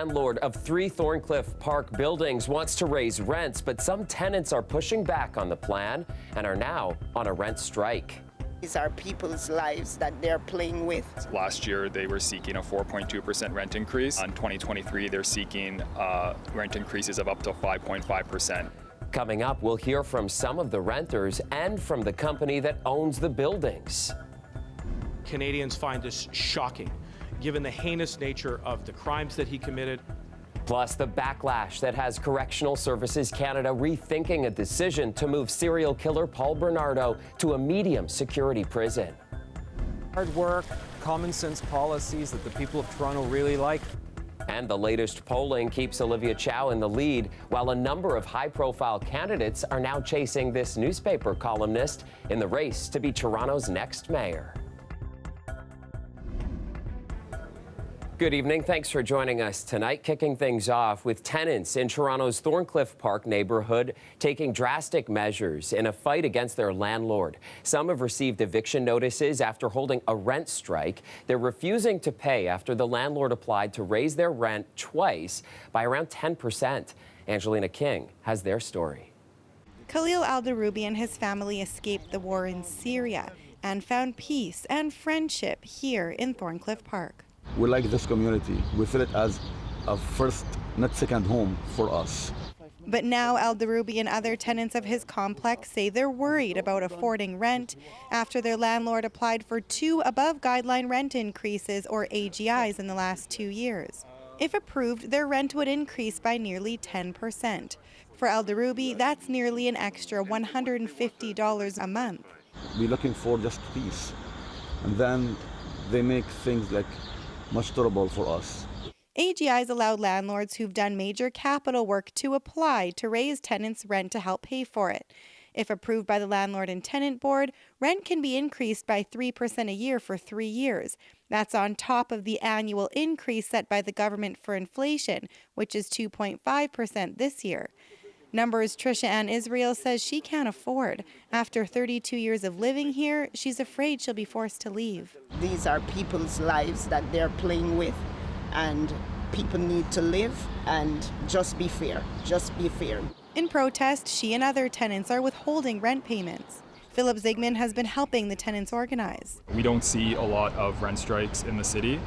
landlord of 3 Thorncliffe Park buildings wants to raise rents, but some tenants are pushing back on the plan and are now on a rent strike. These are people's lives that they're playing with. Last year, they were seeking a 4.2% rent increase. In 2023, they're seeking rent increases of up to 5.5%. Coming up, we'll hear from some of the renters and from the company that owns the buildings. Canadians find this shocking, given the heinous nature of the crimes that he committed. Plus, the backlash that has Correctional Services Canada rethinking a decision to move serial killer Paul Bernardo to a medium security prison. Hard work, common sense policies that the people of Toronto really like. And the latest polling keeps Olivia Chow in the lead, while a number of high-profile candidates are now chasing this newspaper columnist in the race to be Toronto's next mayor. Good evening. Thanks for joining us tonight. Kicking things off with tenants in Toronto's Thorncliffe Park neighborhood taking drastic measures in a fight against their landlord. Some have received eviction notices after holding a rent strike. They're refusing to pay after the landlord applied to raise their rent twice by around 10%. Angelina King has their story. Khalil Al-Daroubi and his family escaped the war in Syria and found peace and friendship here in Thorncliffe Park. We like this community. We feel it as a first, not second home for us. But now Al-Daroubi and other tenants of his complex say they're worried about affording rent after their landlord applied for 2 above-guideline rent increases, or AGIs, in the last 2 years. If approved, their rent would increase by nearly 10%. For Al-Daroubi, that's nearly an extra $150 a month. We're looking for just peace. And then they make things like much terrible for us. AGIs allow landlords who've done major capital work to apply to raise tenants' rent to help pay for it. If approved by the Landlord and Tenant Board, rent can be increased by 3% a year for 3 years. That's on top of the annual increase set by the government for inflation, which is 2.5% this year. Numbers Trisha Ann Israel says she can't afford. After 32 years of living here, she's afraid she'll be forced to leave. These are people's lives that they're playing with, and people need to live and just be fair. Just be fair. In protest, she and other tenants are withholding rent payments. Philip Zigman has been helping the tenants organize. We don't see a lot of rent strikes in the city.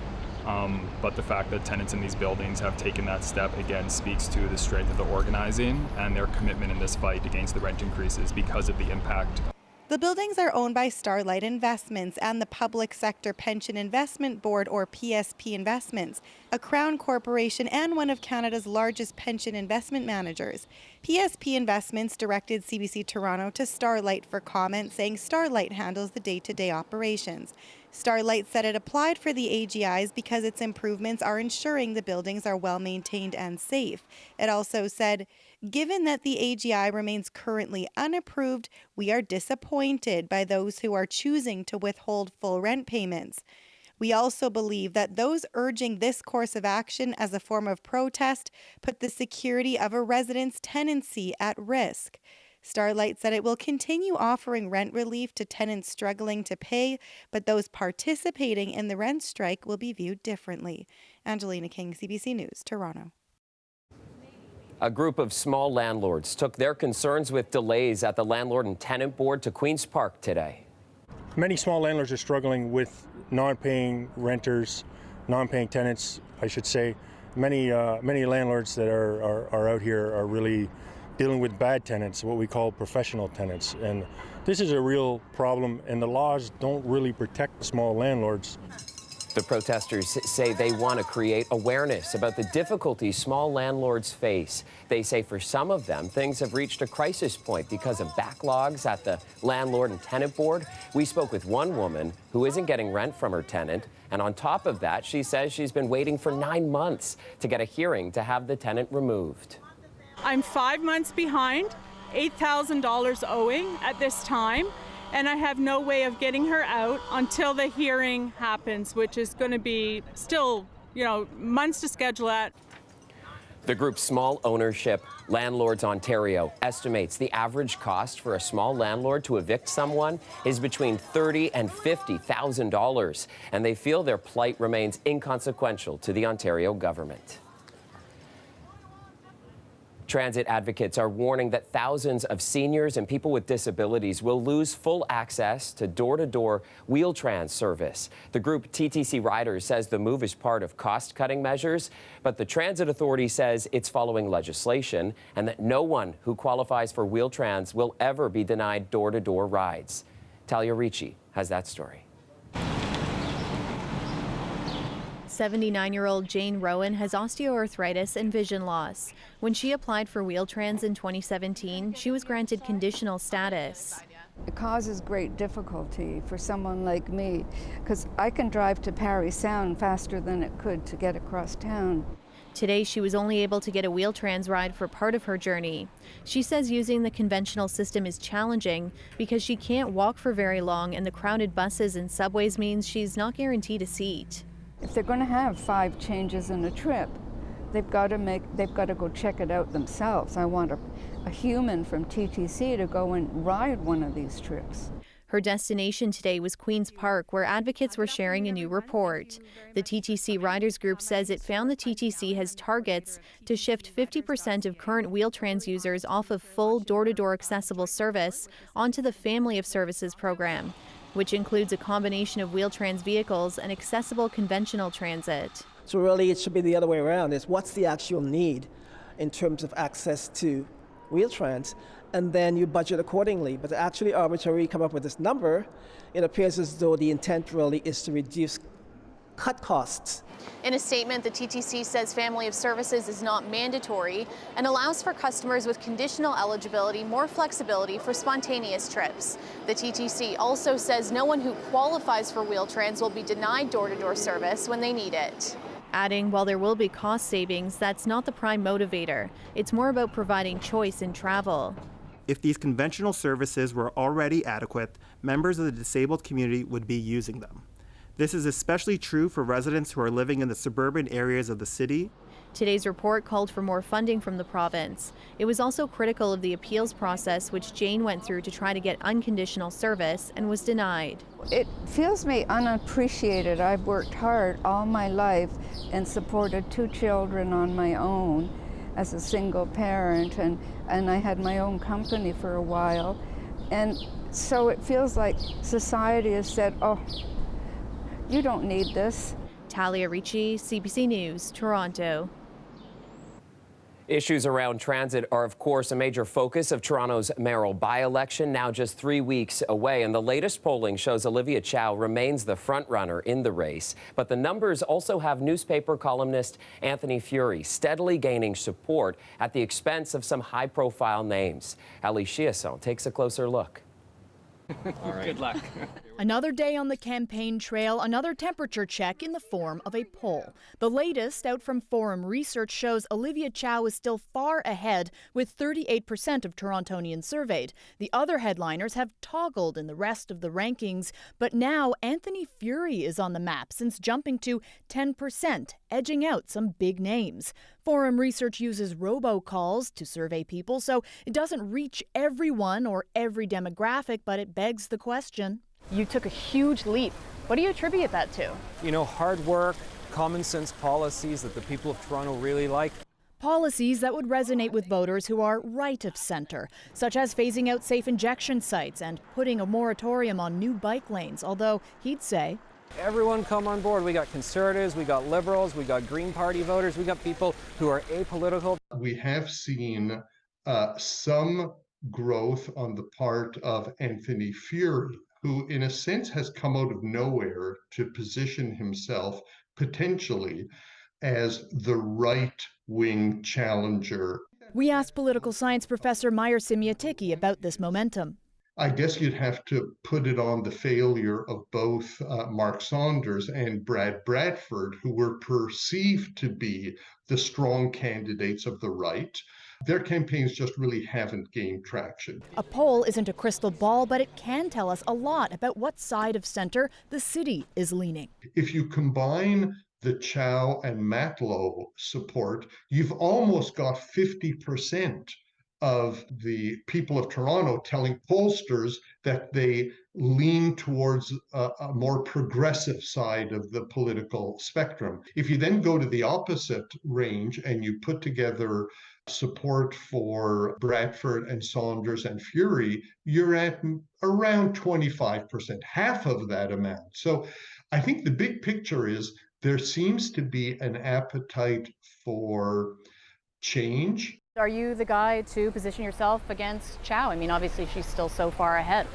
But the fact that tenants in these buildings have taken that step again speaks to the strength of the organizing and their commitment in this fight against the rent increases because of the impact. The buildings are owned by Starlight Investments and the Public Sector Pension Investment Board, or PSP Investments, a Crown corporation and one of Canada's largest pension investment managers. PSP Investments directed CBC Toronto to Starlight for comment, saying Starlight handles the day-to-day operations. Starlight said it applied for the AGIs because its improvements are ensuring the buildings are well maintained and safe. It also said, given that the AGI remains currently unapproved, we are disappointed by those who are choosing to withhold full rent payments. We also believe that those urging this course of action as a form of protest put the security of a resident's tenancy at risk. Starlight said it will continue offering rent relief to tenants struggling to pay, but those participating in the rent strike will be viewed differently. Angelina King, CBC News, Toronto. A group of small landlords took their concerns with delays at the Landlord and Tenant Board to Queen's Park today. Many small landlords are struggling with non-paying renters, non-paying tenants, I should say. Many landlords that are out here are really dealing with bad tenants, what we call professional tenants. And this is a real problem, and the laws don't really protect small landlords. The protesters say they want to create awareness about the difficulties small landlords face. They say for some of them, things have reached a crisis point because of backlogs at the Landlord and Tenant Board. We spoke with one woman who isn't getting rent from her tenant, and on top of that, she says she's been waiting for 9 months to get a hearing to have the tenant removed. I'm 5 months behind, $8,000 owing at this time, and I have no way of getting her out until the hearing happens, which is going to be still, months to schedule at. The group Small Ownership Landlords Ontario estimates the average cost for a small landlord to evict someone is between $30,000 and $50,000, and they feel their plight remains inconsequential to the Ontario government. Transit advocates are warning that thousands of seniors and people with disabilities will lose full access to door-to-door Wheel-Trans service. The group TTC Riders says the move is part of cost-cutting measures, but the Transit Authority says it's following legislation and that no one who qualifies for Wheel-Trans will ever be denied door-to-door rides. Talia Ricci has that story. 79-year-old Jane Rowan has osteoarthritis and vision loss. When she applied for Wheel-Trans in 2017, she was granted conditional status. It causes great difficulty for someone like me because I can drive to Parry Sound faster than it could to get across town. Today, she was only able to get a Wheel-Trans ride for part of her journey. She says using the conventional system is challenging because she can't walk for very long, and the crowded buses and subways means she's not guaranteed a seat. If they're going to have 5 changes in a trip, they've got to go check it out themselves. I want a human from TTC to go and ride one of these trips. Her destination today was Queen's Park, where advocates were sharing a new report. The TTC Riders Group says it found the TTC has targets to shift 50% of current Wheel-Trans users off of full door-to-door accessible service onto the Family of Services program, which includes a combination of Wheel-Trans vehicles and accessible conventional transit. So really it should be the other way around, is what's the actual need in terms of access to Wheel-Trans, and then you budget accordingly. But to actually arbitrarily come up with this number, it appears as though the intent really is to cut costs. In a statement, the TTC says Family of Services is not mandatory and allows for customers with conditional eligibility more flexibility for spontaneous trips. The TTC also says no one who qualifies for Wheel-Trans will be denied door-to-door service when they need it. Adding, while there will be cost savings, that's not the prime motivator. It's more about providing choice in travel. If these conventional services were already adequate, members of the disabled community would be using them. This is especially true for residents who are living in the suburban areas of the city. Today's report called for more funding from the province. It was also critical of the appeals process, which Jane went through to try to get unconditional service and was denied. It feels me unappreciated. I've worked hard all my life and supported 2 children on my own as a single parent, and I had my own company for a while. And so it feels like society has said, oh, you don't need this. Talia Ricci, CBC News, Toronto. Issues around transit are, of course, a major focus of Toronto's mayoral by-election, now just 3 weeks away. And the latest polling shows Olivia Chow remains the front-runner in the race. But the numbers also have newspaper columnist Anthony Furey steadily gaining support at the expense of some high-profile names. Ali Chiasson takes a closer look. All right. Good luck. Another day on the campaign trail, another temperature check in the form of a poll. The latest, out from Forum Research, shows Olivia Chow is still far ahead with 38% of Torontonians surveyed. The other headliners have toggled in the rest of the rankings, but now Anthony Furey is on the map since jumping to 10%, edging out some big names. Forum Research uses robocalls to survey people, so it doesn't reach everyone or every demographic, but it begs the question. You took a huge leap. What do you attribute that to? You know, hard work, common sense policies that the people of Toronto really like. Policies that would resonate with voters who are right of center, such as phasing out safe injection sites and putting a moratorium on new bike lanes, although he'd say, everyone come on board. We got conservatives, we got liberals, we got Green Party voters, we got people who are apolitical. We have seen some growth on the part of Anthony Furey, who in a sense has come out of nowhere to position himself potentially as the right-wing challenger. We asked political science professor Meyer Semioticki about this momentum. I guess you'd have to put it on the failure of both Mark Saunders and Brad Bradford, who were perceived to be the strong candidates of the right. Their campaigns just really haven't gained traction. A poll isn't a crystal ball, but it can tell us a lot about what side of center the city is leaning. If you combine the Chow and Matlow support, you've almost got 50% of the people of Toronto telling pollsters that they lean towards a more progressive side of the political spectrum. If you then go to the opposite range and you put together support for Bradford and Saunders and Fury, you're at around 25%, half of that amount. So I think the big picture is there seems to be an appetite for change. Are you the guy to position yourself against Chow? I mean, obviously she's still so far ahead.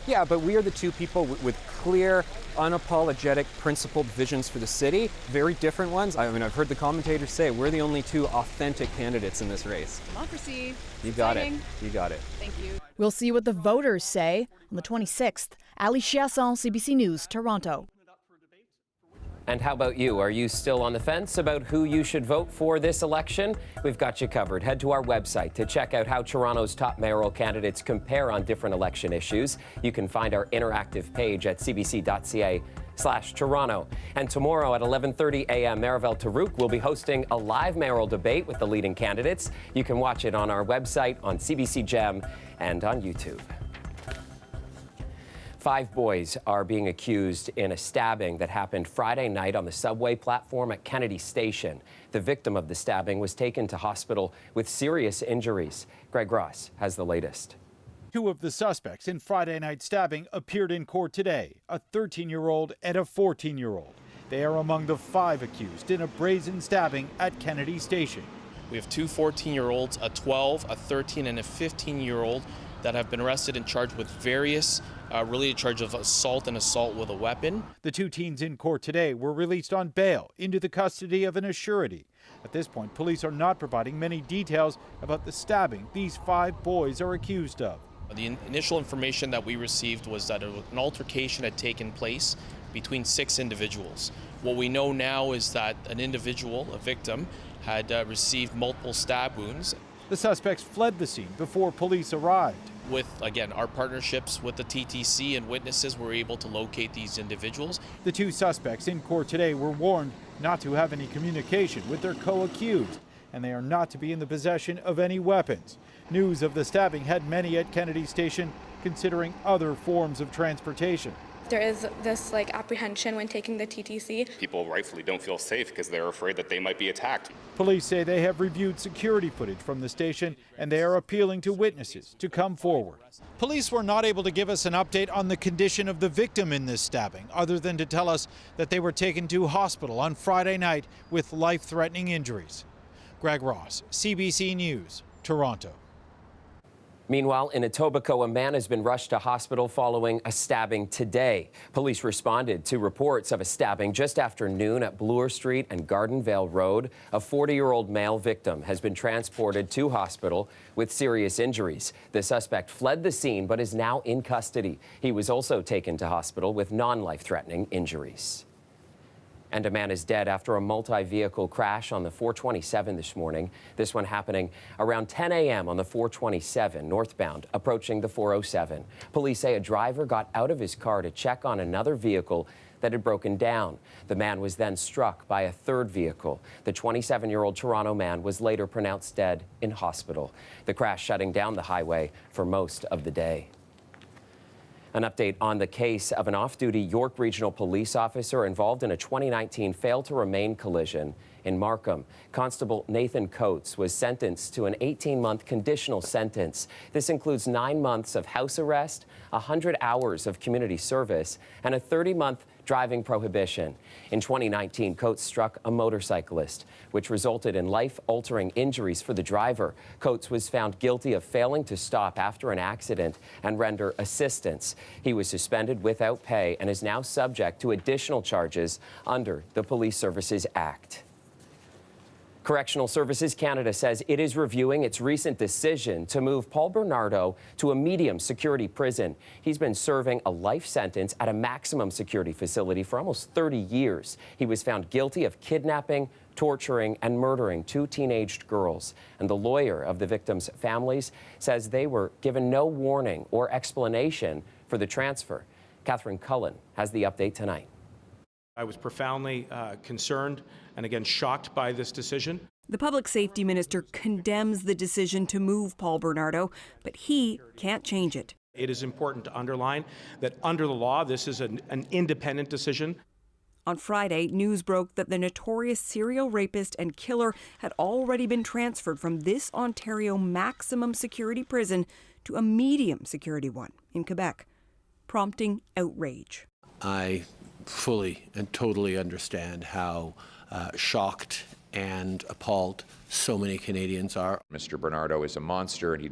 Yeah, but we are the two people with clear, unapologetic, principled visions for the city. Very different ones. I mean, I've heard the commentators say we're the only two authentic candidates in this race. Democracy. You got it. You got it. Thank you. We'll see what the voters say on the 26th. Ali Chiasson, CBC News, Toronto. And how about you? Are you still on the fence about who you should vote for this election? We've got you covered. Head to our website to check out how Toronto's top mayoral candidates compare on different election issues. You can find our interactive page at cbc.ca/Toronto. And tomorrow at 11:30 a.m., Marivel Tarouk will be hosting a live mayoral debate with the leading candidates. You can watch it on our website, on CBC Gem, and on YouTube. 5 boys are being accused in a stabbing that happened Friday night on the subway platform at Kennedy Station. The victim of the stabbing was taken to hospital with serious injuries. Greg Ross has the latest. 2 of the suspects in Friday night stabbing appeared in court today, a 13-year-old and a 14-year-old. They are among the 5 accused in a brazen stabbing at Kennedy Station. We have 2 14-year-olds, a 12, a 13, and a 15-year-old that have been arrested and charged with various related charges of assault and assault with a weapon. The 2 teens in court today were released on bail into the custody of an assurity. At this point, police are not providing many details about the stabbing these 5 boys are accused of. The initial information that we received was that an altercation had taken place between 6 individuals. What we know now is that an individual, a victim, had received multiple stab wounds. The suspects fled the scene before police arrived. With, again, our partnerships with the TTC and witnesses, we're able to locate these individuals. The 2 suspects in court today were warned not to have any communication with their co-accused, and they are not to be in the possession of any weapons. News of the stabbing had many at Kennedy Station considering other forms of transportation. There is this apprehension when taking the TTC. People rightfully don't feel safe because they're afraid that they might be attacked. Police say they have reviewed security footage from the station and they are appealing to witnesses to come forward. Police were not able to give us an update on the condition of the victim in this stabbing, other than to tell us that they were taken to hospital on Friday night with life-threatening injuries. Greg Ross, CBC News, Toronto. Meanwhile, in Etobicoke, a man has been rushed to hospital following a stabbing today. Police responded to reports of a stabbing just after noon at Bloor Street and Gardenvale Road. A 40-year-old male victim has been transported to hospital with serious injuries. The suspect fled the scene but is now in custody. He was also taken to hospital with non-life-threatening injuries. And a man is dead after a multi-vehicle crash on the 427 this morning. This one happening around 10 a.m. on the 427 northbound, approaching the 407. Police say a driver got out of his car to check on another vehicle that had broken down. The man was then struck by a third vehicle. The 27-year-old Toronto man was later pronounced dead in hospital. The crash shutting down the highway for most of the day. An update on the case of an off-duty York Regional Police officer involved in a 2019 fail-to-remain collision in Markham. Constable Nathan Coates was sentenced to an 18-month conditional sentence. This includes 9 months of house arrest, 100 hours of community service, and a 30-month driving prohibition. In 2019, Coates struck a motorcyclist, which resulted in life-altering injuries for the driver. Coates was found guilty of failing to stop after an accident and render assistance. He was suspended without pay and is now subject to additional charges under the Police Services Act. Correctional Services Canada says it is reviewing its recent decision to move Paul Bernardo to a medium security prison. He's been serving a life sentence at a maximum security facility for almost 30 years. He was found guilty of kidnapping, torturing, and murdering 2 teenaged girls. And the lawyer of the victims' families says they were given no warning or explanation for the transfer. Catherine Cullen has the update tonight. I was profoundly concerned and again shocked by this decision. The public safety minister condemns the decision to move Paul Bernardo, but he can't change it. It is important to underline that under the law, this is an independent decision. On Friday, news broke that the notorious serial rapist and killer had already been transferred from this Ontario maximum security prison to a medium security one in Quebec, prompting outrage. I fully and totally understand how shocked and appalled so many Canadians are. Mr. Bernardo is a monster and he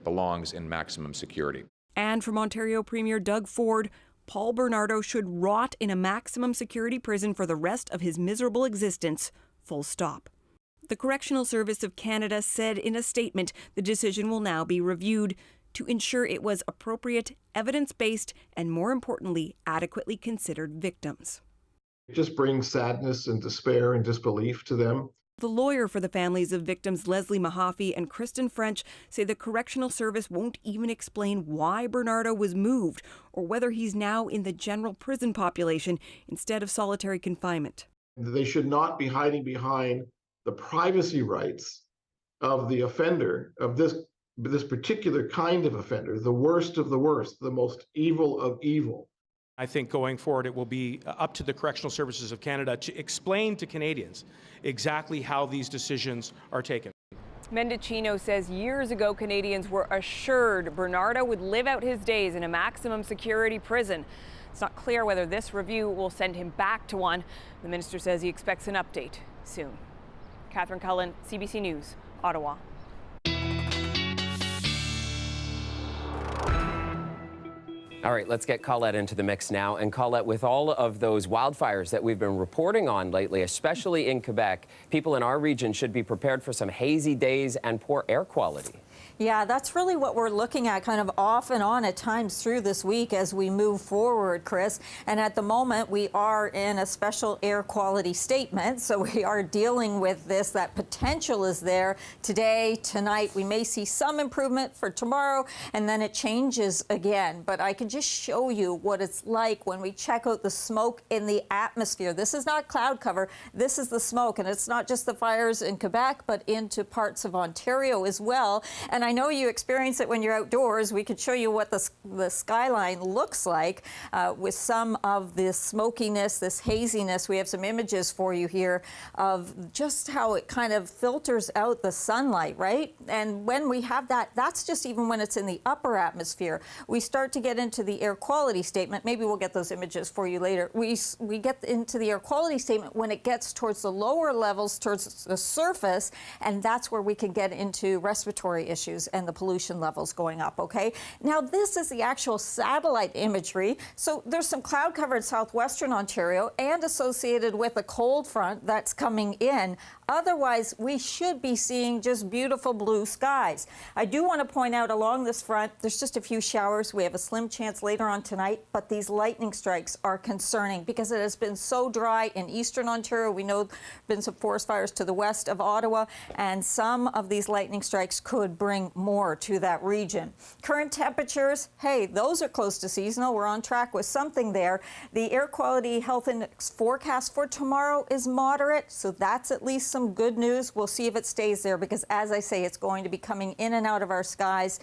belongs in maximum security. And from Ontario Premier Doug Ford, Paul Bernardo should rot in a maximum security prison for the rest of his miserable existence, full stop. The Correctional Service of Canada said in a statement the decision will now be reviewed to ensure it was appropriate, evidence-based, and more importantly, adequately considered victims. It just brings sadness and despair and disbelief to them. The lawyer for the families of victims, Leslie Mahaffey and Kristen French, say the Correctional Service won't even explain why Bernardo was moved or whether he's now in the general prison population instead of solitary confinement. They should not be hiding behind the privacy rights of the offender, of this particular kind of offender, the worst of the worst, the most evil of evil. I think going forward, it will be up to the Correctional Services of Canada to explain to Canadians exactly how these decisions are taken. Mendocino says years ago Canadians were assured Bernardo would live out his days in a maximum security prison. It's not clear whether this review will send him back to one. The minister says he expects an update soon. Catherine Cullen, CBC News, Ottawa. All right, let's get Colette into the mix now. And Colette, with all of those wildfires that we've been reporting on lately, especially in Quebec, people in our region should be prepared for some hazy days and poor air quality. Yeah, that's really what we're looking at kind of off and on at times through this week as we move forward, Chris. And at the moment, we are in a special air quality statement. So we are dealing with this. That potential is there today, tonight. We may see some improvement for tomorrow, and then it changes again. But I can just show you what it's like when we check out the smoke in the atmosphere. This is not cloud cover. This is the smoke. And it's not just the fires in Quebec, but into parts of Ontario as well. And I know you experience it when you're outdoors. We could show you what the skyline looks like with some of this smokiness, this haziness. We have some images for you here of just how it kind of filters out the sunlight, right? And when we have that, that's just even when it's in the upper atmosphere. We start to get into the air quality statement. Maybe we'll get those images for you later. We get into the air quality statement when it gets towards the lower levels, towards the surface, and that's where we can get into respiratory issues and the pollution levels going up, okay? Now, this is the actual satellite imagery. So there's some cloud cover in southwestern Ontario and associated with a cold front that's coming in. Otherwise, we should be seeing just beautiful blue skies. I do want to point out along this front, there's just a few showers. We have a slim chance later on tonight, but these lightning strikes are concerning because it has been so dry in eastern Ontario. We know there have been some forest fires to the west of Ottawa, and some of these lightning strikes could bring more to that region. Current temperatures, hey, those are close to seasonal. We're on track with something there. The air quality health index forecast for tomorrow is moderate, so that's at least some good news. We'll see if it stays there because, as I say, it's going to be coming in and out of our skies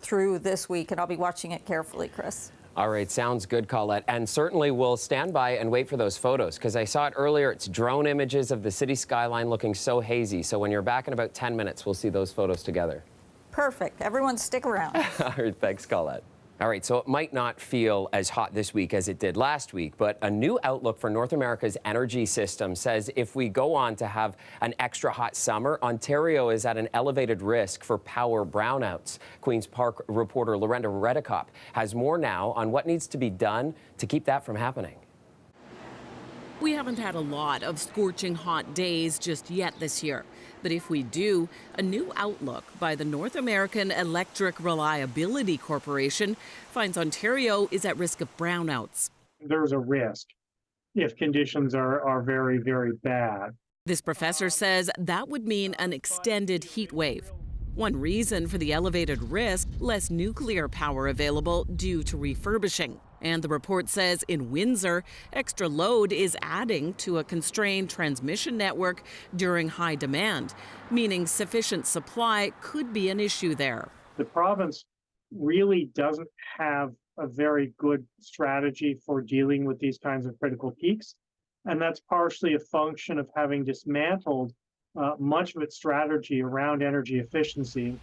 through this week, and I'll be watching it carefully, Chris. All right, sounds good, Colette. And certainly we'll stand by and wait for those photos because I saw it earlier. It's drone images of the city skyline looking so hazy. So when you're back in about 10 minutes, we'll see those photos together. Perfect. Everyone stick around. All right, thanks, Colette. All right, so it might not feel as hot this week as it did last week, but a new outlook for North America's energy system says if we go on to have an extra hot summer, Ontario is at an elevated risk for power brownouts. Queen's Park reporter Lorenda Redekop has more now on what needs to be done to keep that from happening. We haven't had a lot of scorching hot days just yet this year. But if we do, a new outlook by the North American Electric Reliability Corporation finds Ontario is at risk of brownouts. There's a risk if conditions are very, very bad. This professor says that would mean an extended heat wave. One reason for the elevated risk, less nuclear power available due to refurbishing. And the report says in Windsor, extra load is adding to a constrained transmission network during high demand, meaning sufficient supply could be an issue there. The province really doesn't have a very good strategy for dealing with these kinds of critical peaks. And that's partially a function of having dismantled much of its strategy around energy efficiency.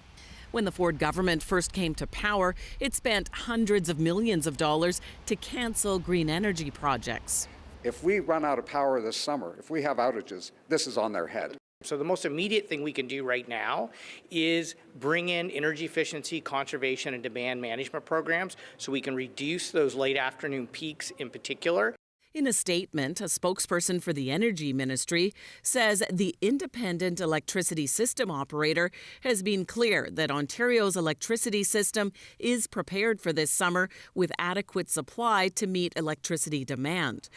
When the Ford government first came to power, it spent hundreds of millions of dollars to cancel green energy projects. If we run out of power this summer, if we have outages, this is on their head. So the most immediate thing we can do right now is bring in energy efficiency, conservation, and demand management programs so we can reduce those late afternoon peaks in particular. In a statement, a spokesperson for the Energy Ministry says the independent electricity system operator has been clear that Ontario's electricity system is prepared for this summer with adequate supply to meet electricity demand.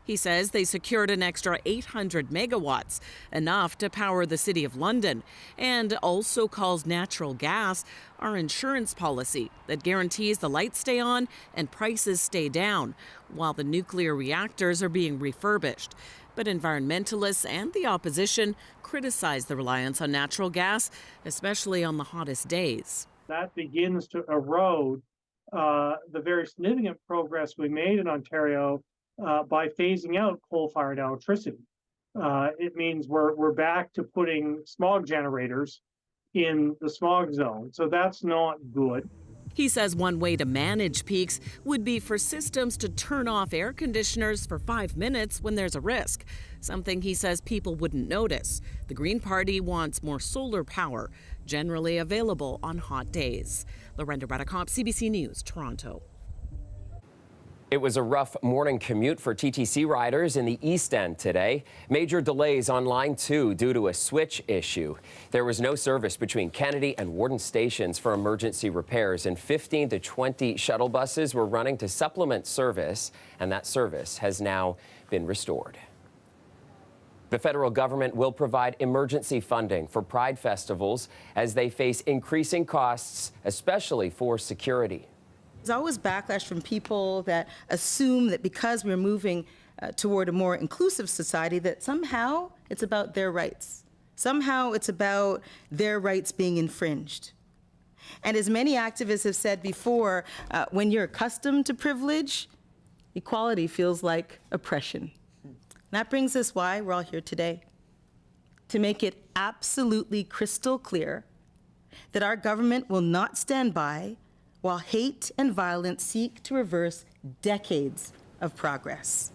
He says they secured an extra 800 megawatts, enough to power the City of London, and also calls natural gas our insurance policy that guarantees the lights stay on and prices stay down while the nuclear reactors are being refurbished. But environmentalists and the opposition criticize the reliance on natural gas, especially on the hottest days. That begins to erode the very significant progress we made in Ontario by phasing out coal-fired electricity. It means we're back to putting smog generators in the smog zone. So that's not good. He says one way to manage peaks would be for systems to turn off air conditioners for 5 minutes when there's a risk, something he says people wouldn't notice. The Green Party wants more solar power, generally available on hot days. Lorenda Redicomp, CBC News, Toronto. It was a rough morning commute for TTC riders in the East End today. Major delays on Line 2 due to a switch issue. There was no service between Kennedy and Warden stations for emergency repairs, and 15 to 20 shuttle buses were running to supplement service, and that service has now been restored. The federal government will provide emergency funding for Pride festivals as they face increasing costs, especially for security. There's always backlash from people that assume that because we're moving toward a more inclusive society, that somehow it's about their rights. Somehow it's about their rights being infringed. And as many activists have said before, when you're accustomed to privilege, equality feels like oppression. And that brings us why we're all here today, to make it absolutely crystal clear that our government will not stand by while hate and violence seek to reverse decades of progress.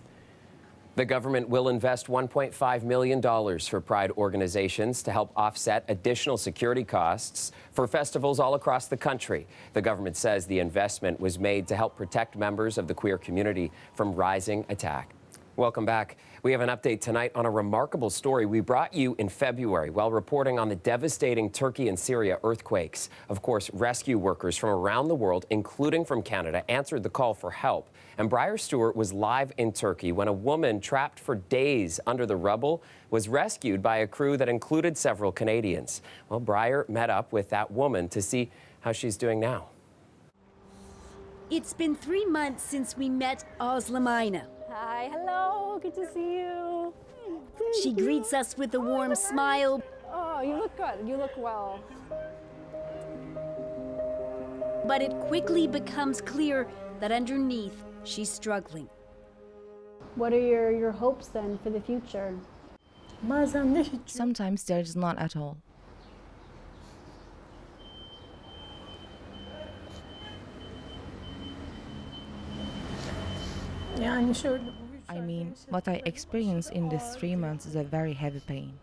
The government will invest $1.5 million for Pride organizations to help offset additional security costs for festivals all across the country. The government says the investment was made to help protect members of the queer community from rising attack. Welcome back. We have an update tonight on a remarkable story we brought you in February while reporting on the devastating Turkey and Syria earthquakes. Of course, rescue workers from around the world, including from Canada, answered the call for help. And Briar Stewart was live in Turkey when a woman trapped for days under the rubble was rescued by a crew that included several Canadians. Well, Briar met up with that woman to see how she's doing now. It's been 3 months since we met Oslamina. Hi, hello, good to see you. She greets us with a warm smile. Oh, you look good, you look well. But it quickly becomes clear that underneath, she's struggling. What are your hopes then for the future? Sometimes there is not at all. Yeah, I'm sure. I mean, what I experienced in these 3 months is a very heavy pain.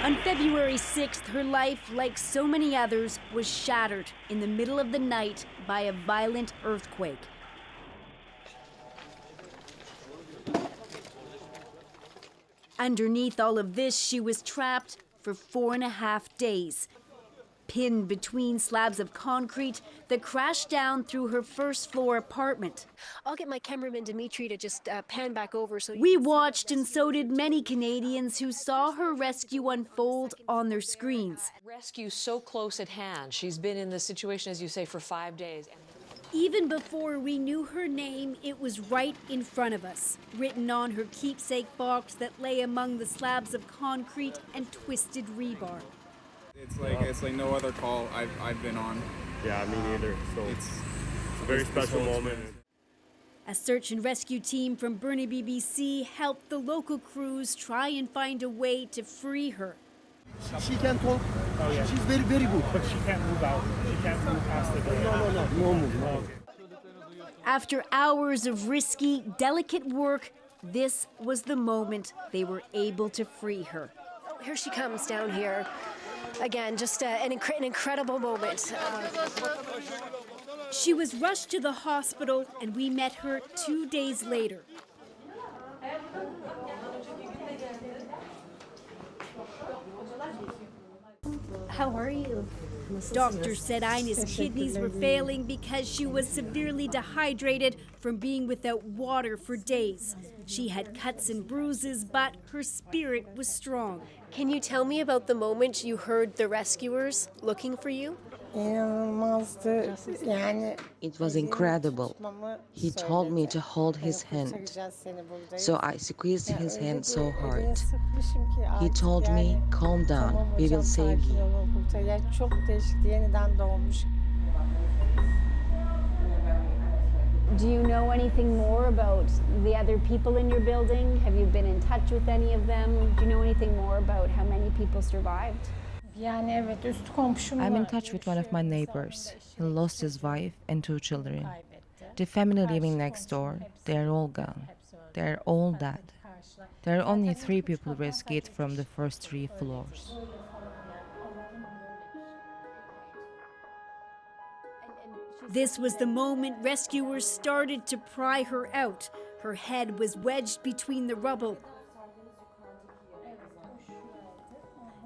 On February 6th, her life, like so many others, was shattered in the middle of the night by a violent earthquake. Underneath all of this, she was trapped for 4.5 days. pinned between slabs of concrete that crashed down through her first-floor apartment. I'll get my cameraman Dimitri to just pan back over so We watched, and so did many Canadians who saw her rescue unfold on their screens. Rescue so close at hand. She's been in this situation, as you say, for 5 days. Even before we knew her name, it was right in front of us, written on her keepsake box that lay among the slabs of concrete and twisted rebar. It's like no other call I've been on. Yeah, me neither. So it's a very special moment. A search and rescue team from Burnaby, BC helped the local crews try and find a way to free her. She can talk. Oh, yeah. She's very, very good. But she can't move out. She can't move past the door. No move. No. Okay. After hours of risky, delicate work, this was the moment they were able to free her. Oh, here she comes down here. Again, just an incredible moment. She was rushed to the hospital, and we met her 2 days later. How are you? Doctors said Ina's kidneys were failing because she was severely dehydrated from being without water for days. She had cuts and bruises, but her spirit was strong. Can you tell me about the moment you heard the rescuers looking for you? It was incredible. He told me to hold his hand. So I squeezed his hand so hard. He told me, calm down, we will save you. Do you know anything more about the other people in your building? Have you been in touch with any of them? Do you know anything more about how many people survived? I'm in touch with one of my neighbors. He lost his wife and 2 children. The family living next door, they're all gone. They're all dead. There are only 3 people rescued from the first 3 floors. This was the moment rescuers started to pry her out. Her head was wedged between the rubble.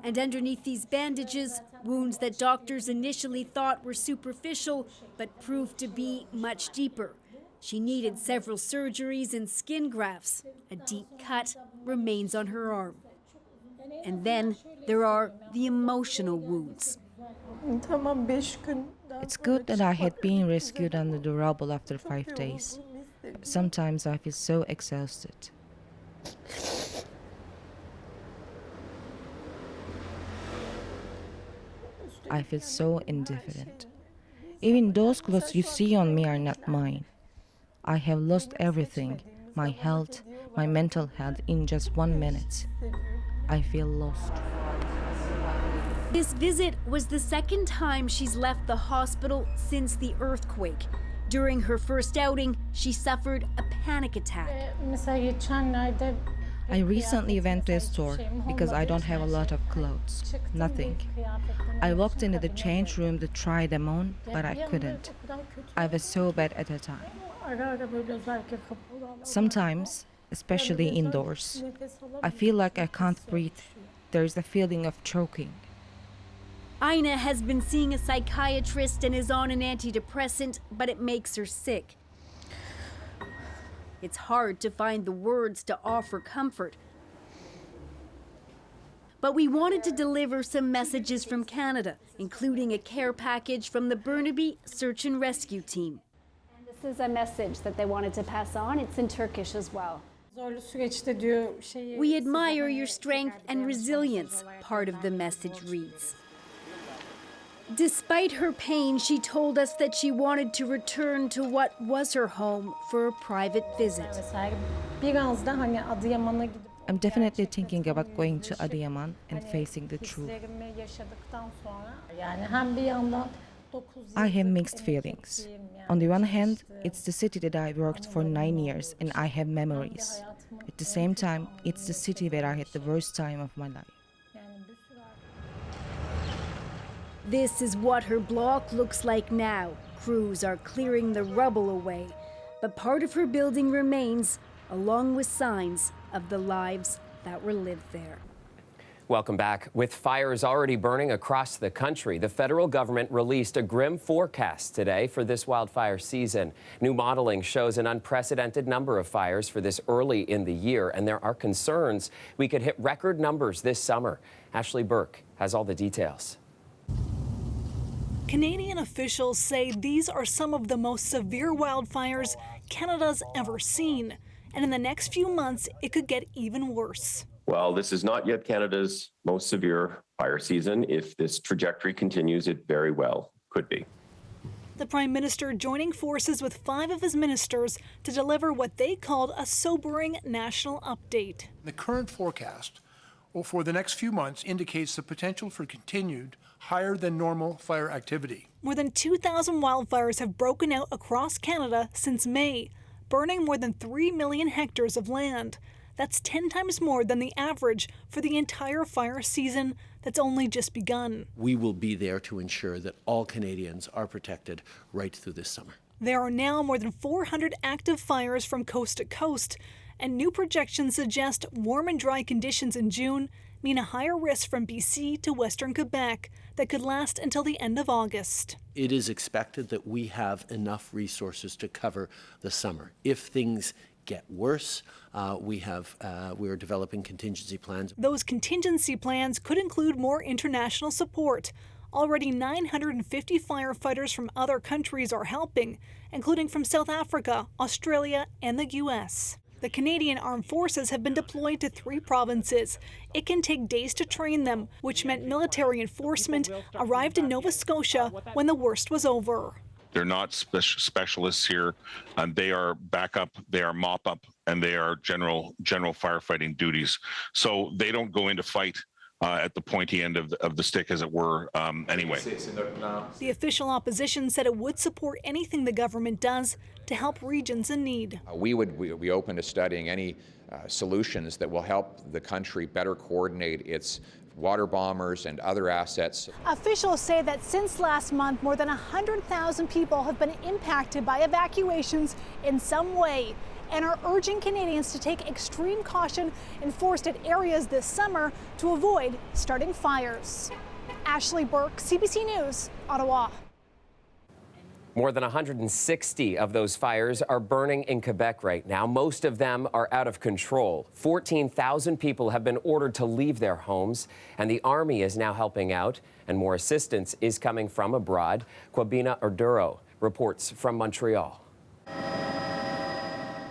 And underneath these bandages, wounds that doctors initially thought were superficial, but proved to be much deeper. She needed several surgeries and skin grafts. A deep cut remains on her arm. And then there are the emotional wounds. It's good that I had been rescued under the rubble after 5 days. Sometimes I feel so exhausted. I feel so indifferent. Even those clothes you see on me are not mine. I have lost everything, my health, my mental health in just 1 minute. I feel lost. This visit was the second time she's left the hospital since the earthquake. During her first outing, she suffered a panic attack. I recently went to a store because I don't have a lot of clothes. Nothing. I walked into the change room to try them on, but I couldn't. I was so bad at the time. Sometimes, especially indoors, I feel like I can't breathe. There's a feeling of choking. Ina has been seeing a psychiatrist and is on an antidepressant, but it makes her sick. It's hard to find the words to offer comfort. But we wanted to deliver some messages from Canada, including a care package from the Burnaby Search and Rescue Team. And this is a message that they wanted to pass on. It's in Turkish as well. We admire your strength and resilience, part of the message reads. Despite her pain, she told us that she wanted to return to what was her home for a private visit. I'm definitely thinking about going to Adıyaman and facing the truth. I have mixed feelings. On the one hand, it's the city that I worked for 9 years and I have memories. At the same time, it's the city where I had the worst time of my life. This is what her block looks like now. Crews are clearing the rubble away, but part of her building remains, along with signs of the lives that were lived there. Welcome back. With fires already burning across the country, the federal government released a grim forecast today for this wildfire season. New modeling shows an unprecedented number of fires for this early in the year, and there are concerns we could hit record numbers this summer. Ashley Burke has all the details. Canadian officials say these are some of the most severe wildfires Canada's ever seen. And in the next few months, it could get even worse. Well, this is not yet Canada's most severe fire season. If this trajectory continues, it very well could be. The Prime Minister joining forces with 5 of his ministers to deliver what they called a sobering national update. The current forecast for the next few months indicates the potential for continued higher than normal fire activity. More than 2,000 wildfires have broken out across Canada since May, burning more than 3 million hectares of land. That's 10 times more than the average for the entire fire season that's only just begun. We will be there to ensure that all Canadians are protected right through this summer. There are now more than 400 active fires from coast to coast, and new projections suggest warm and dry conditions in June mean a higher risk from BC to Western Quebec that could last until the end of August. It is expected that we have enough resources to cover the summer. If things get worse, we are developing contingency plans. Those contingency plans could include more international support. Already 950 firefighters from other countries are helping, including from South Africa, Australia, and the U.S. The Canadian Armed Forces have been deployed to 3 provinces. It can take days to train them, which meant military enforcement arrived in Nova Scotia when the worst was over. They're not specialists here. They are backup, they are mop-up, and they are general firefighting duties. So they don't go into fight at the pointy end of the stick, as it were, anyway. The official opposition said it would support anything the government does to help regions in need. We be open to studying any solutions that will help the country better coordinate its water bombers and other assets. Officials say that since last month, more than 100,000 people have been impacted by evacuations in some way, and are urging Canadians to take extreme caution in forested areas this summer to avoid starting fires. Ashley Burke, CBC News, Ottawa. More than 160 of those fires are burning in Quebec right now. Most of them are out of control. 14,000 people have been ordered to leave their homes, and the army is now helping out, and more assistance is coming from abroad. Kwabina Orduro reports from Montreal.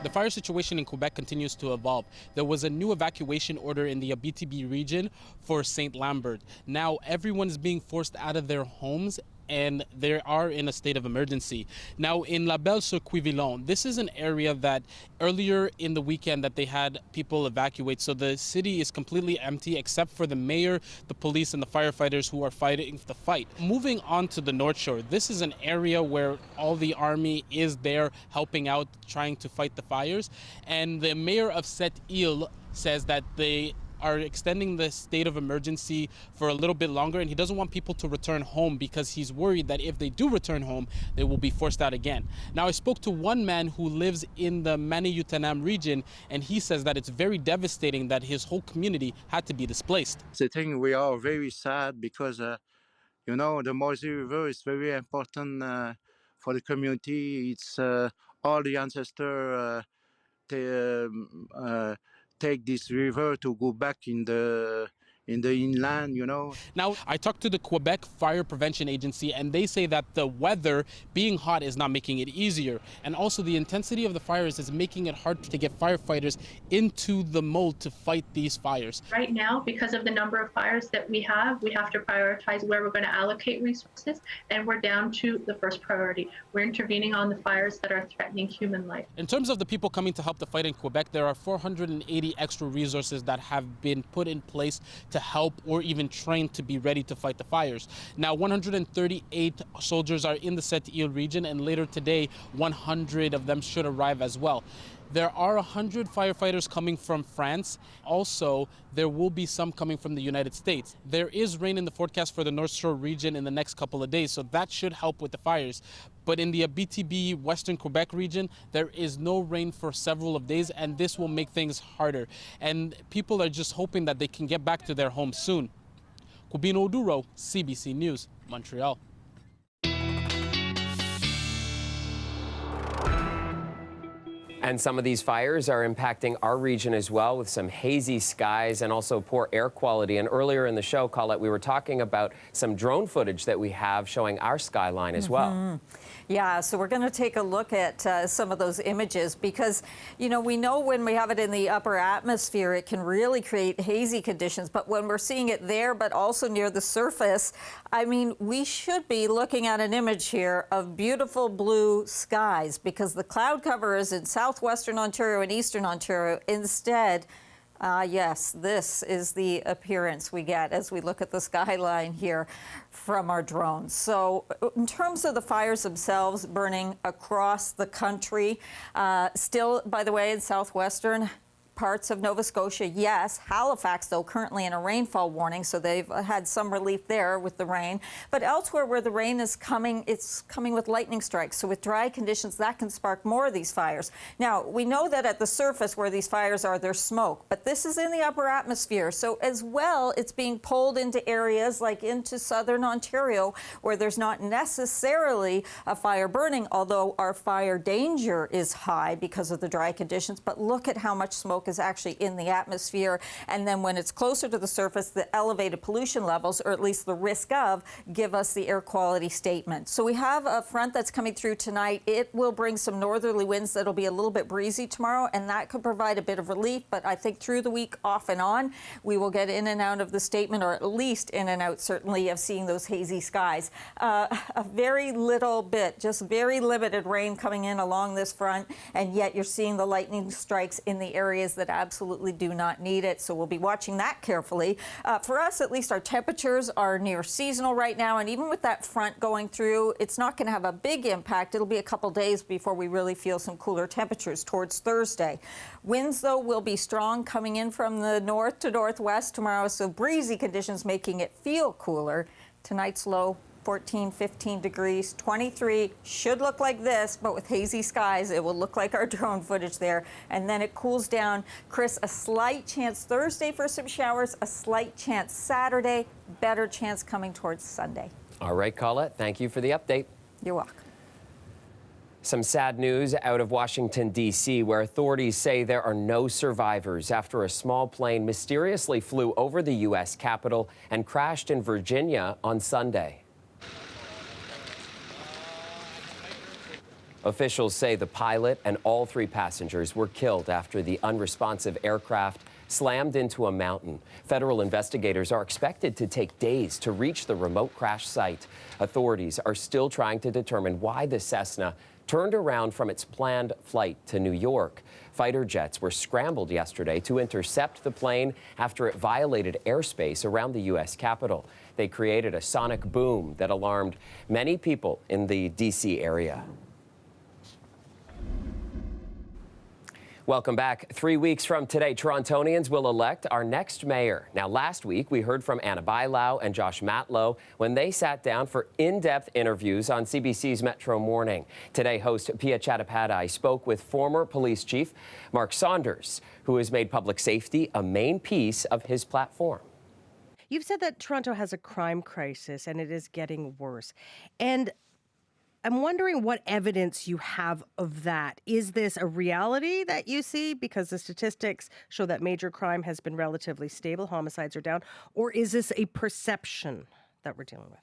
The fire situation in Quebec continues to evolve. There was a new evacuation order in the Abitibi region for St. Lambert. Now everyone is being forced out of their homes, and they are in a state of emergency. Now in La Belle-sur-Cuivillon, this is an area that earlier in the weekend that they had people evacuate. So the city is completely empty except for the mayor, the police, and the firefighters who are fighting the fight. Moving on to the North Shore, this is an area where all the army is there helping out, trying to fight the fires. And the mayor of Sept-Îles says that they are extending the state of emergency for a little bit longer, and he doesn't want people to return home because he's worried that if they do return home, they will be forced out again. Now, I spoke to one man who lives in the Manioutanam region, and he says that it's very devastating that his whole community had to be displaced. I think we are very sad because, you know, the Mersey River is very important for the community. It's all the ancestors take this river to go back in the inland, you know. Now, I talked to the Quebec Fire Prevention Agency, and they say that the weather being hot is not making it easier. And also the intensity of the fires is making it hard to get firefighters into the mode to fight these fires. Right now, because of the number of fires that we have to prioritize where we're going to allocate resources, and we're down to the first priority. We're intervening on the fires that are threatening human life. In terms of the people coming to help the fight in Quebec, there are 480 extra resources that have been put in place to help or even trained to be ready to fight the fires. Now, 138 soldiers are in the Sept-Îles region, and later today, 100 of them should arrive as well. There are 100 firefighters coming from France. Also, there will be some coming from the United States. There is rain in the forecast for the North Shore region in the next couple of days, so that should help with the fires. But in the BTB Western Quebec region, there is no rain for several of days, and this will make things harder. And people are just hoping that they can get back to their homes soon. Kubino Oduro, CBC News, Montreal. And some of these fires are impacting our region as well, with some hazy skies and also poor air quality. And earlier in the show, Colette, we were talking about some drone footage that we have showing our skyline as well. Yeah, so we're going to take a look at some of those images because, you know, we know when we have it in the upper atmosphere, it can really create hazy conditions. But when we're seeing it there, but also near the surface, I mean, we should be looking at an image here of beautiful blue skies because the cloud cover is in southwestern Ontario and eastern Ontario. Instead, yes, this is the appearance we get as we look at the skyline here from our drones. So in terms of the fires themselves burning across the country, still, by the way, in southwestern parts of Nova Scotia, yes. Halifax, though, currently in a rainfall warning, so they've had some relief there with the rain. But elsewhere where the rain is coming, it's coming with lightning strikes. So with dry conditions, that can spark more of these fires. Now, we know that at the surface where these fires are, there's smoke, but this is in the upper atmosphere. So as well, it's being pulled into areas like into southern Ontario where there's not necessarily a fire burning, although our fire danger is high because of the dry conditions. But look at how much smoke is actually in the atmosphere. And then when it's closer to the surface, the elevated pollution levels, or at least the risk of, give us the air quality statement. So we have a front that's coming through tonight. It will bring some northerly winds that'll be a little bit breezy tomorrow, and that could provide a bit of relief. But I think through the week, off and on, we will get in and out of the statement, or at least in and out, certainly, of seeing those hazy skies. A very little bit, just very limited rain coming in along this front, and yet you're seeing the lightning strikes in the areas that absolutely do not need it. So we'll be watching that carefully. For us, at least, our temperatures are near seasonal right now. And even with that front going through, it's not going to have a big impact. It'll be a couple days before we really feel some cooler temperatures towards Thursday. Winds, though, will be strong coming in from the north to northwest tomorrow. So breezy conditions making it feel cooler. Tonight's low 14, 15 degrees, 23 should look like this, but with hazy skies, it will look like our drone footage there. And then it cools down. Chris, a slight chance Thursday for some showers, a slight chance Saturday, better chance coming towards Sunday. All right, Colette, thank you for the update. You're welcome. Some sad news out of Washington, D.C., where authorities say there are no survivors after a small plane mysteriously flew over the U.S. Capitol and crashed in Virginia on Sunday. Officials say the pilot and all 3 passengers were killed after the unresponsive aircraft slammed into a mountain. Federal investigators are expected to take days to reach the remote crash site. Authorities are still trying to determine why the Cessna turned around from its planned flight to New York. Fighter jets were scrambled yesterday to intercept the plane after it violated airspace around the U.S. Capitol. They created a sonic boom that alarmed many people in the D.C. area. Welcome back. 3 weeks from today, Torontonians will elect our next mayor. Now, last week, we heard from Anna Bailau and Josh Matlow when they sat down for in-depth interviews on CBC's Metro Morning. Today, host Pia Chattopadhyay spoke with former police chief Mark Saunders, who has made public safety a main piece of his platform. You've said that Toronto has a crime crisis and it is getting worse. And I'm wondering what evidence you have of that. Is this a reality that you see? Because the statistics show that major crime has been relatively stable, homicides are down. Or is this a perception that we're dealing with?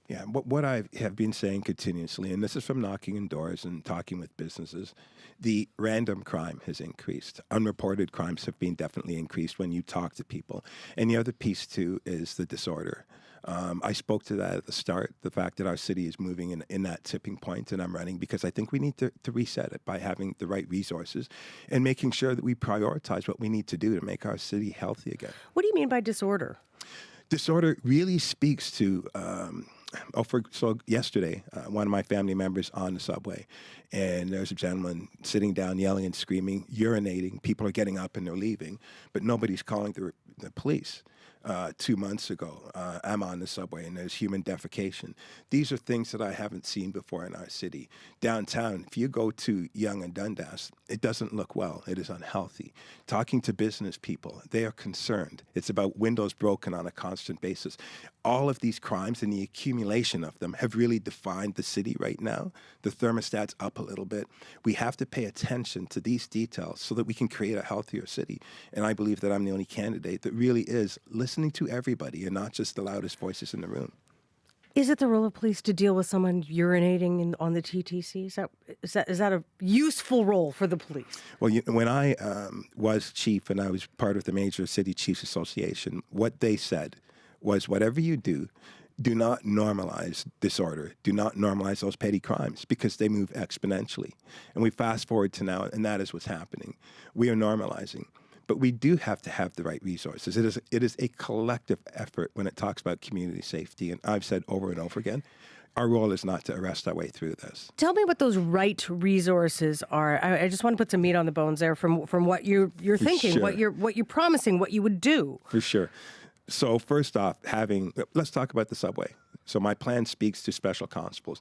Yeah, what I have been saying continuously, and this is from knocking on doors and talking with businesses, the random crime has increased. Unreported crimes have been definitely increased when you talk to people. And the other piece, too, is the disorder. I spoke to that at the start, the fact that our city is moving in that tipping point, and I'm running because I think we need to reset it by having the right resources and making sure that we prioritize what we need to do to make our city healthy again. What do you mean by disorder? Disorder really speaks to So yesterday, one of my family members on the subway, and there's a gentleman sitting down, yelling and screaming, urinating. People are getting up and they're leaving, but nobody's calling the police. 2 months ago, I'm on the subway and there's human defecation. These are things that I haven't seen before in our city. Downtown, if you go to Yonge and Dundas, it doesn't look well. It is unhealthy. Talking to business people, they are concerned. It's about windows broken on a constant basis. All of these crimes and the accumulation of them have really defined the city right now. The thermostat's up a little bit. We have to pay attention to these details so that we can create a healthier city. And I believe that I'm the only candidate that really is listening to everybody and not just the loudest voices in the room. Is it the role of police to deal with someone urinating on the TTC? Is that a useful role for the police? Well, when I was chief and I was part of the Major City Chiefs Association, what they said was whatever you do, do not normalize disorder. Do not normalize those petty crimes because they move exponentially. And we fast forward to now, and that is what's happening. We are normalizing. But we do have to have the right resources. It is a collective effort when it talks about community safety. And I've said over and over again, our role is not to arrest our way through this. Tell me what those right resources are. I just want to put some meat on the bones there from what you're thinking, sure. what you're promising, what you would do. For sure. So first off, let's talk about the subway. So my plan speaks to special constables.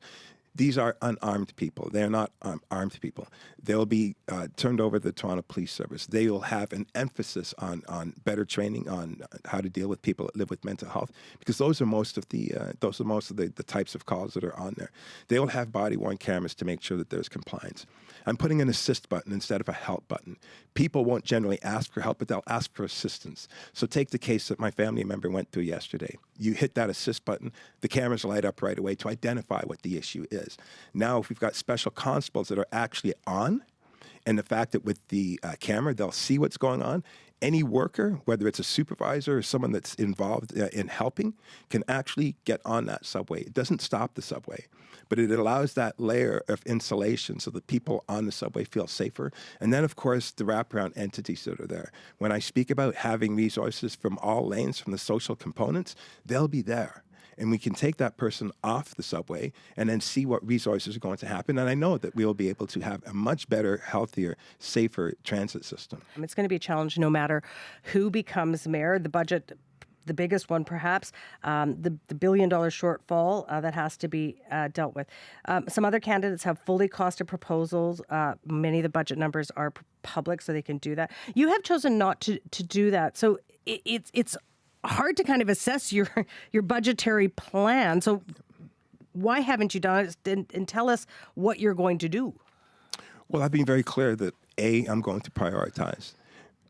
These are unarmed people. They are not armed people. They'll be turned over to the Toronto Police Service. They will have an emphasis on better training on how to deal with people that live with mental health, because those are most of the types of calls that are on there. They will have body-worn cameras to make sure that there's compliance. I'm putting an assist button instead of a help button. People won't generally ask for help, but they'll ask for assistance. So take the case that my family member went through yesterday. You hit that assist button, the cameras light up right away to identify what the issue is. Now, if we've got special constables that are actually on, and the fact that with the camera, they'll see what's going on, any worker, whether it's a supervisor or someone that's involved in helping, can actually get on that subway. It doesn't stop the subway, but it allows that layer of insulation so that people on the subway feel safer. And then, of course, the wraparound entities that are there. When I speak about having resources from all lanes, from the social components, they'll be there. And we can take that person off the subway and then see what resources are going to happen. And I know that we will be able to have a much better, healthier, safer transit system. It's going to be a challenge no matter who becomes mayor. The budget, the biggest one perhaps, the $1 billion shortfall that has to be dealt with. Some other candidates have fully costed proposals. Many of the budget numbers are public, so they can do that. You have chosen not to do that. So it's hard to kind of assess your budgetary plan. So why haven't you done it? And tell us what you're going to do. Well, I've been very clear that I'm going to prioritize.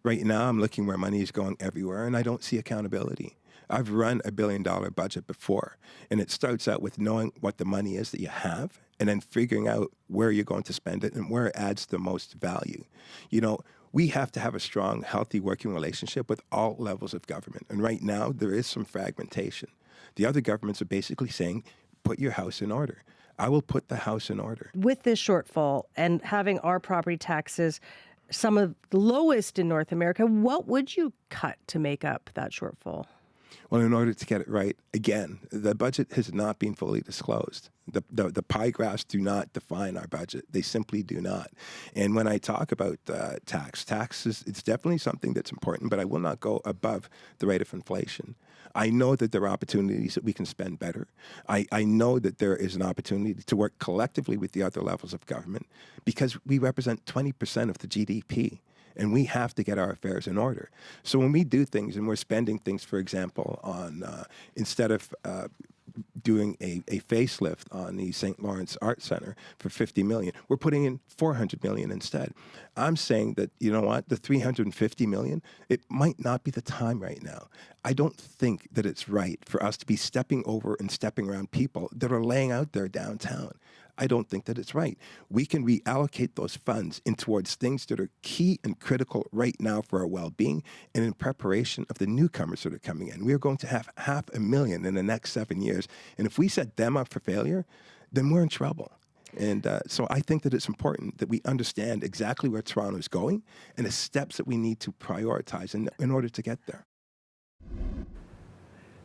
Right now, I'm looking where money is going everywhere, and I don't see accountability. I've run a $1 billion budget before, and it starts out with knowing what the money is that you have, and then figuring out where you're going to spend it and where it adds the most value. We have to have a strong, healthy working relationship with all levels of government. And right now, there is some fragmentation. The other governments are basically saying, put your house in order. I will put the house in order. With this shortfall and having our property taxes some of the lowest in North America, what would you cut to make up that shortfall? Well, in order to get it right, again, the budget has not been fully disclosed. The pie graphs do not define our budget. They simply do not. And when I talk about taxes, it's definitely something that's important, but I will not go above the rate of inflation. I know that there are opportunities that we can spend better. I know that there is an opportunity to work collectively with the other levels of government because we represent 20% of the GDP. And we have to get our affairs in order. So when we do things and we're spending things, for example, on instead of doing a facelift on the St. Lawrence Art Center for $50 million, we're putting in $400 million instead. I'm saying that, you know what, the $350 million, it might not be the time right now. I don't think that it's right for us to be stepping over and stepping around people that are laying out there downtown. I don't think that it's right. We can reallocate those funds in towards things that are key and critical right now for our well-being and in preparation of the newcomers that are coming in. We are going to have 500,000 in the next 7 years. And if we set them up for failure, then we're in trouble. And so I think that it's important that we understand exactly where Toronto is going and the steps that we need to prioritize in order to get there.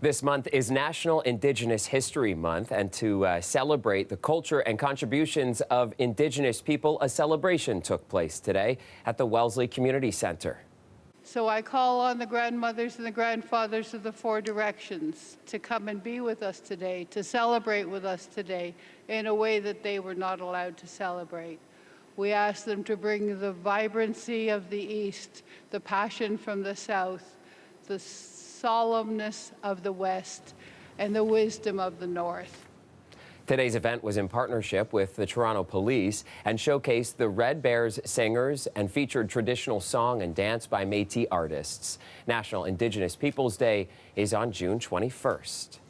This month is National Indigenous History Month, and to celebrate the culture and contributions of Indigenous people, a celebration took place today at the Wellesley Community Center. So I call on the grandmothers and the grandfathers of the Four Directions to come and be with us today, to celebrate with us today in a way that they were not allowed to celebrate. We ask them to bring the vibrancy of the East, the passion from the South, the solemnness of the West, and the wisdom of the North. Today's event was in partnership with the Toronto Police and showcased the Red Bears singers and featured traditional song and dance by Métis artists. National Indigenous Peoples Day is on June 21st.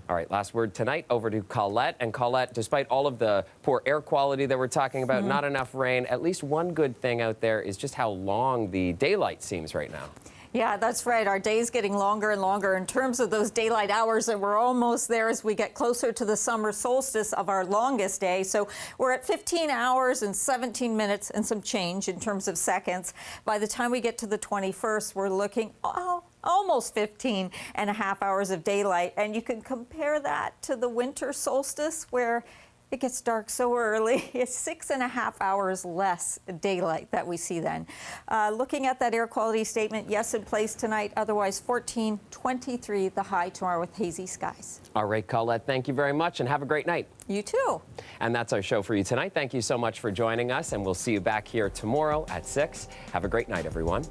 All right, last word tonight over to Colette. And Colette, despite all of the poor air quality that we're talking about, not enough rain, at least one good thing out there is just how long the daylight seems right now. Yeah, that's right. Our day's getting longer and longer in terms of those daylight hours, and we're almost there as we get closer to the summer solstice of our longest day. So we're at 15 hours and 17 minutes and some change in terms of seconds. By the time we get to the 21st, we're looking almost 15 and a half hours of daylight. And you can compare that to the winter solstice where it gets dark so early. It's 6.5 hours less daylight that we see then. Looking at that air quality statement, yes, in place tonight, otherwise 14, 23 the high tomorrow with hazy skies. All right, Colette, thank you very much and have a great night. You too. And that's our show for you tonight. Thank you so much for joining us, and we'll see you back here tomorrow at 6. Have a great night, everyone.